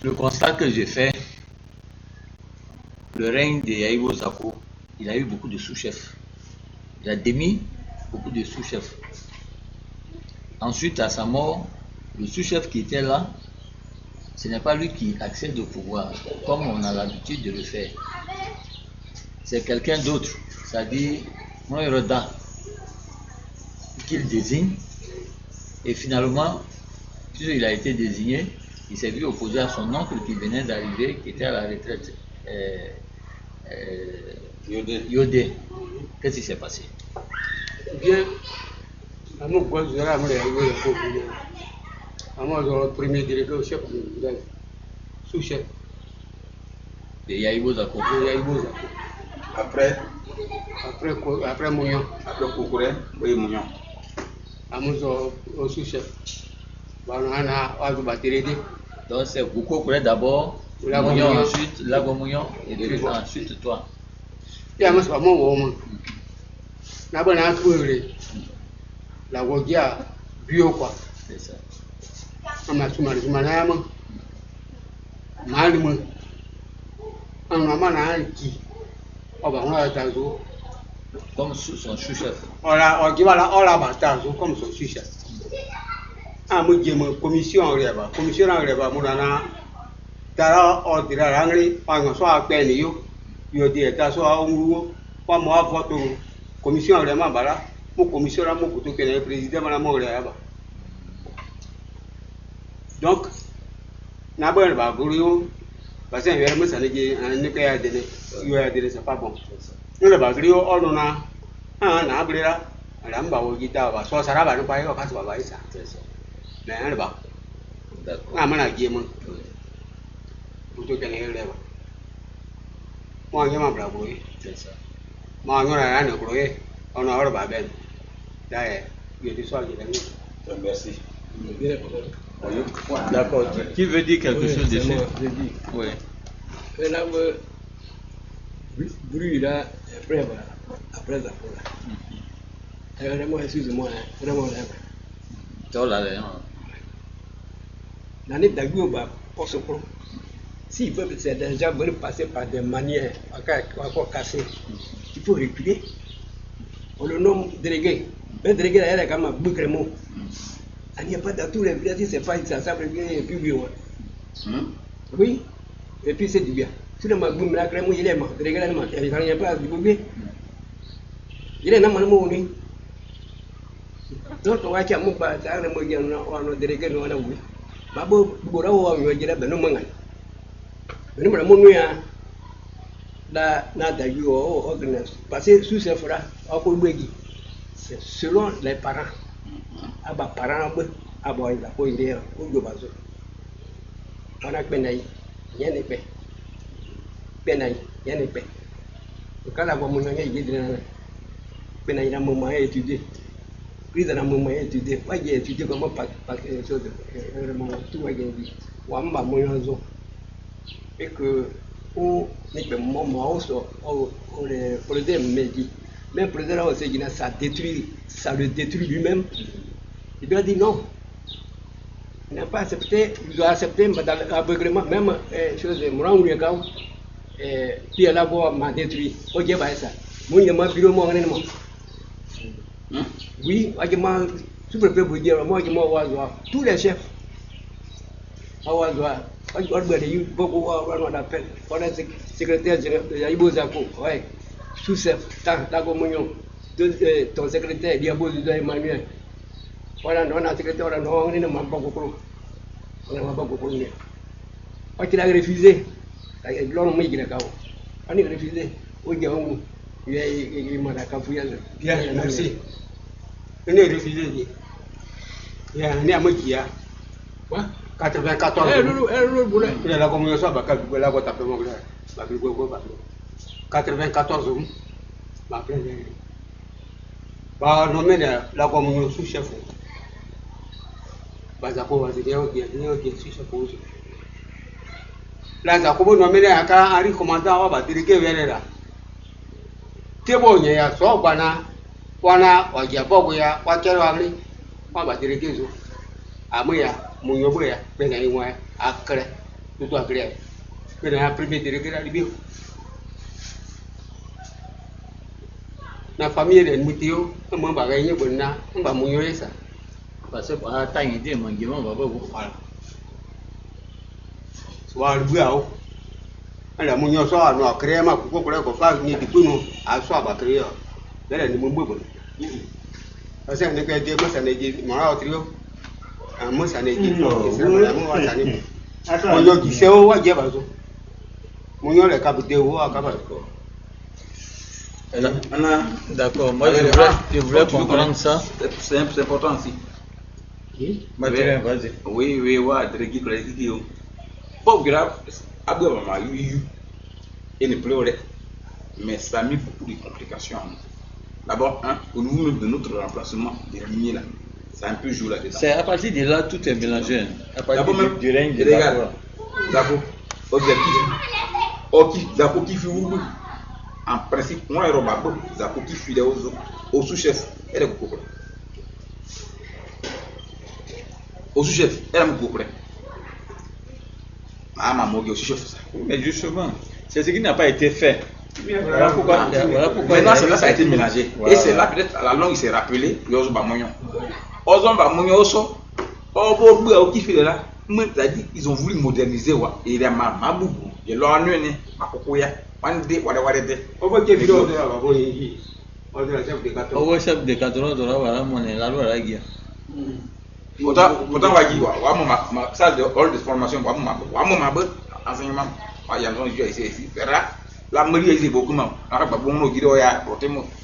Le constat que j'ai fait, le règne de Yahibo Zako, il a eu beaucoup de sous-chefs. Il a démis beaucoup de sous-chefs. Ensuite, à sa mort, le sous-chef qui était là, ce n'est pas lui qui accède au pouvoir, comme on a l'habitude de le faire. C'est quelqu'un d'autre, c'est-à-dire Moïroda, qu'il désigne. Et finalement, puisqu'il a été désigné, il s'est vu opposé à son oncle qui venait d'arriver, qui était à la retraite. Yodé. Qu'est-ce qui s'est passé? Bien, à mon point, je l'ai le premier délégué au chef du village, sous-chef. De Yahibo Zako. Après Mounion. Après Koukouré, oui, Mounion. À mon sous-chef. Donc c'est Koukouré d'abord, Mounion ensuite, Lago Mounion, et puis ensuite toi. Il y a un moment la Wogia bio quoi. C'est ça. Comme son sous-chef. Comme son sous-chef. Commission donc, parce que c'est pas bon. Merci. D'accord. Qui veut dire quelque chose dessus? Oui. Bruit là, après ça. Vraiment, excusez-moi, vraiment. L'année d'Agou, pour ce point, s'ils peuvent déjà passer par des manières encore cassées, il faut reculer. On le nomme délégué. Un délégué là, il est comme un boucrémo. Il n'y a pas dans tous les villages, c'est pas ça, ça bien et puis bien. Oui, et puis c'est du bien. Si le magboum là, crème, il est mort, délégué là, il n'y a pas du bouquet. Il est normalement oui. Donc, on va dire que ça a un délégué non à oui. Ma beau bourreau, on va dire que non mangan. Mais nous, mon là, d'ailleurs, parce que sous ce fera, c'est selon les parents. Aba parents, aba il a pas idée, ou de base. On a penaï, rien n'est fait. Penaï, rien n'est fait. Quand la voix il dit penaï, la maman a étudié. Prise à la maman a étudié. Moi, j'ai étudié comment pas quelque chose de tout va gagner. Wamba moyenzo. Et que, on n'est pas maman, on est président, mais dit, même président, on sait qu'il a ça le détruit lui-même. Il doit dire non. Il n'a pas accepté, il doit accepter aveuglément, même chose de Mourangouliakao, puis la voix m'a détruit. Ok, bah ça. Moi, il y a ma bureau, moi, oui, je peux vous dire, moi, tous les chefs, beaucoup on appelle, on est secrétaire de Yahibo Zako, ouais, sous-chef, ton secrétaire, Diabo Emmanuel. Voilà, on a secrétaire, on n'a pas beaucoup. On n'a pas beaucoup. Il a refusé. L'homme il a refusé. Il m'a bien, merci. Il a refusé. Il y a un ami qui a 94. Il a la communication avec la boîte à peu 94 ans. Bah, nommé la communion sous-chef. Bazako was the sous-chef aussi. La Zakobo nommé à Henri commandant va diriger vers là. Tebo ya so bana wana wajabogo ya wakero agri wa ba diriger zo. Amuya munyobo ya pena imwe akre Tout à clair. Mais dans la première déléguée, là, il la famille de Moutio, un membre à gagner, on va mouiller ça. Parce que par la taille de mon guimon, on va pas vous Voilà. Soit le bout. Alors, mon yon soit à créer ma coupe pour qu'on fasse ni du coup, à soi à créer. Là, nous m'oublions. Parce que nous avons dit, moi, ça n'est dit, moi, trio. Moi, ça n'est dit, moi, ça n'est dit. Mon yon qui sait où, à Diabazo. Mon yon, le cap de haut, à Cabal. D'accord, moi je voulais comprendre ça. C'est important aussi. Mathieu, vas-y. Oui, oui, ouais, délégué, délégué. Pas grave, Abou m'a eu et ne pleurait. Mais ça a mis beaucoup de complications. D'abord, au niveau de notre remplacement des lignées là, c'est un peu joué là-dedans. C'est à partir de là, tout est mélangé. À partir D'abord, du règne de regarde, Zako, objectif, Zako qui fait où? En principe, moi, Zako qui fait au sous-chef, elle est beaucoup. Au sous-chef, elle est beaucoup. Ah, maman, au sous-chef. Mais justement, c'est ce qui n'a pas été fait. Voilà pourquoi. Maintenant, c'est là ça a été mélangé. Voilà. Et c'est là, peut-être, à la longue, il s'est rappelé, Yozo Bamognon. Ozo Bamognon, Oso, Obo, qui fait là, ils ont voulu moderniser, et il y a Mabou, il y a l'Onuene, Makokoya, Wande, Wadawade. On va dire, on va chef de 14. Au chef de 14, voilà, mon est la loi à la guerre. Pourtant, ma salle de hall de formation, enseignement, il y a un jeu ici, la mairie est beaucoup de bon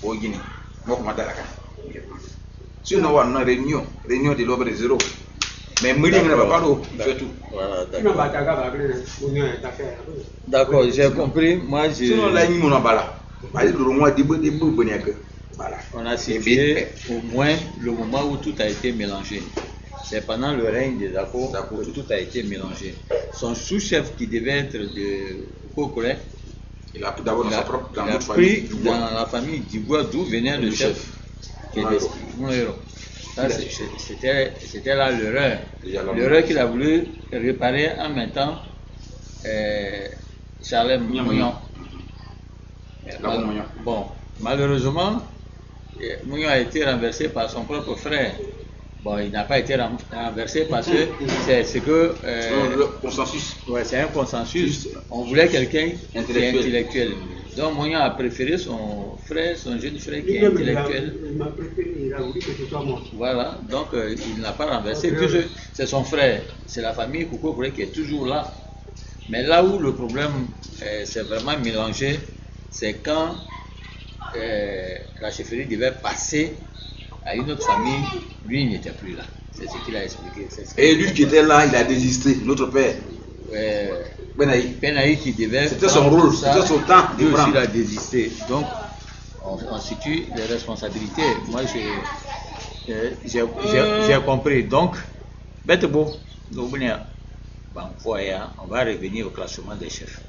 au Guinée. Sinon, on a une réunion de l'ordre de zéro. Mais mairie ne va pas d'eau, fait tout. D'accord, j'ai compris. Moi, j'ai. Sinon, là, il y a un bala. On a situé au moins le moment où tout a été mélangé. C'est pendant le règne des Zako que tout a été mélangé. Son sous-chef qui devait être de Kokolé, il a d'abord dans sa propre famille. Dans la famille d'Ivoire, d'où venait le chef. C'était là l'erreur. L'erreur qu'il a voulu réparer en même temps Charles Mougnon. Bon, malheureusement, Mougnon a été renversé par son propre frère. Bon, il n'a pas été renversé parce que c'est ce que... le consensus. Ouais, c'est un consensus. On voulait quelqu'un qui est intellectuel. Donc, Mougnon a préféré son frère, son jeune frère qui est intellectuel. Il m'a préféré, il a voulu que ce soit moi. Voilà, donc il ne l'a pas renversé. C'est son frère, c'est la famille Koukou qui est toujours là. Mais là où le problème s'est vraiment mélangé, c'est quand la chefferie devait passer à une autre famille, lui il n'était plus là. C'est ce qu'il a expliqué. Et lui qui était là, il a désisté, notre père. Benaï qui devait. C'était son rôle, c'était son temps. Lui aussi il a désisté. Donc on situe les responsabilités. Moi j'ai compris. Donc, bête beau, on va revenir au classement des chefs.